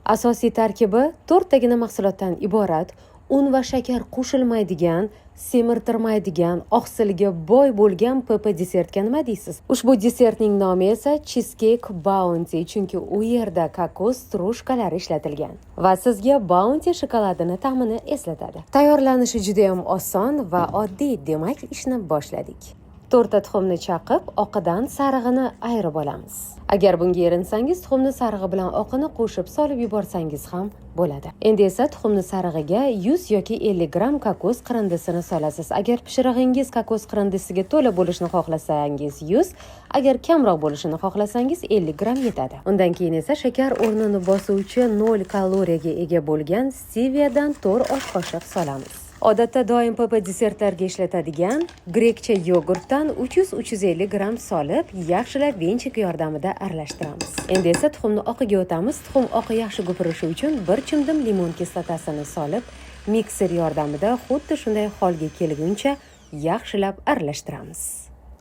Asosiy tarkibi 4 tagina mahsulotdan iborat. Un va shakar qo'shilmaydigan, semirtirmaydigan, oqsilga boy bo'lgan PP desertga nima deysiz? Ushbu desertning nomi esa Cheesecake Bounty, chunki u yerda kokos strushkalari ishlatilgan va sizga Bounty shokoladini ta'mini eslatadi. Tayyorlanishi juda ham oson va oddiy, demak ishni boshladik. 4 ta tuxumni chaqib, oqidan sarig'ini ayirib olamiz. Agar bunga erinsangiz, tuxumni sarig'i bilan oqini qo'shib solib yuborsangiz ham bo'ladi. Endi esa tuxumni sarig'iga 100 yoki 50 gram kokos qirindisini solasiz. Agar pishirig'ingiz kokos qirindisiga to'la bo'lishini xohlasangiz 100, agar kamroq bo'lishini xohlasangiz 50 gram yetadi. Undan keyin esa shakar o'rnini bosuvchi 0 kaloriyaga ega bo'lgan steviadan 4 osh qoshiq solamiz. Odatda doim PP desertlarga ishlatadigan grekcha yogurtdan 300-350 gram solib, yaxshilab venchik yordamida aralashtiramiz. Endi esa tuxumni oqiga o'tamiz. Tuxum oqi yaxshi gupirishi uchun bir chimdim limon kislotasini solib, mikser yordamida xuddi shunday holga kelguncha yaxshilab aralashtiramiz.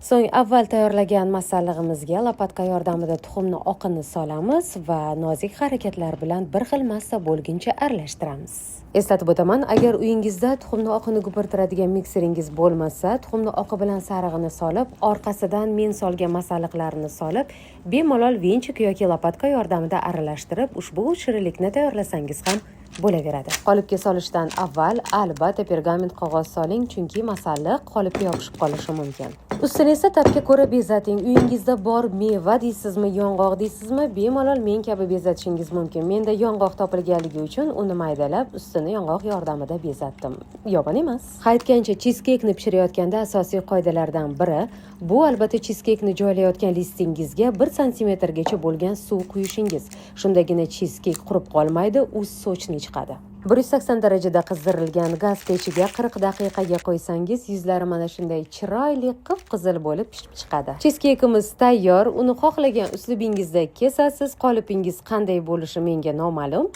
So'ng avval tayyorlagan masallig'imizga lopatka yordamida tuxumni oqini solamiz va nozik harakatlar bilan bir xil massa bo'lguncha aralashtiramiz. Eslatib o'taman, agar uyingizda tuxumni oqini gupirtiradigan mikseringiz bo'lmasa, tuxumni oqi bilan sarig'ini solib, orqasidan men solgan masalliqlarni solib, bemalol venchik yoki lopatka yordamida aralashtirib, ushbu shirinlikni tayyorlasangiz ham bo'laveradi. Qolipga solishdan avval albatta pergament qog'oz soling, chunki masalliq qolipga yopishib qolishi mumkin. Ustini esa tabga ko'ra bezating. Uyingizda bor meva deysizmi, yong'oq deysizmi, bemalol men kabi bezatishingiz mumkin. Menda yong'oq topilganligi uchun uni maydalab, ustini yong'oq yordamida bezatdim. Yomon emas. Aytgancha, cheesecake-ni pishirayotganda asosiy qoidalardan biri bu albatta cheesecake-ni joylayotgan listingizga 1 sm gacha bo'lgan suv quyishingiz. Shundagina cheesecake qurib qolmaydi, u sochni chiqadi. 180 darajada qizdirilgan gaz pechiga 40 daqiqaga qo'ysangiz, yuzlari mana shunday chiroyli qip-qizil bo'lib pishib chiqadi. Cheesecake'imiz tayyor. Uni xohlagan uslubingizda kesasiz. Qolipingiz qanday bo'lishi menga noma'lum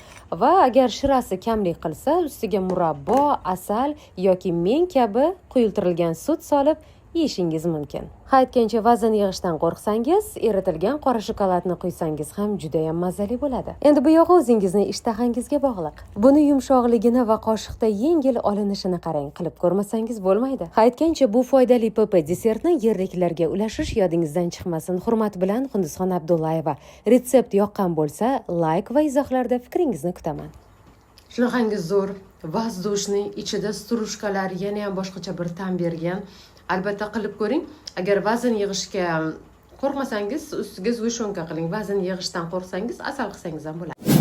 va agar shirasi kamlik qilsa, ustiga murabbo, asal yoki men kabi quyultirilgan sut solib yeyishingiz mumkin. Aytgancha, vazn yig'ishdan qo'rqsangiz, eritilgan qora shokoladni quysangiz ham juda ham mazali bo'ladi. Endi bu yog'i o'zingizning ishtahangizga bog'liq. Buni yumshoqligini va qoshiqda yengil olinishini qarang, qilib ko'rmasangiz bo'lmaydi. Aytgancha, bu foydali PP desertni yerliklarga ulashish yodingizdan chiqmasin. Hurmat bilan, Hindiston Abdullayeva. Retsept yoqqan bo'lsa, like va izohlarda fikringizni kutaman. Shunaqangiz zo'r, vazdushni ichida strushkalar yana ham boshqacha bir ta'm bergan. Albatta qilib ko'ring. Agar vazn yig'ishga qo'rqmasangiz, ustiga zug'ishonka qiling. Vazn yig'ishdan qo'rqsangiz, asal qilsangiz ham bo'ladi.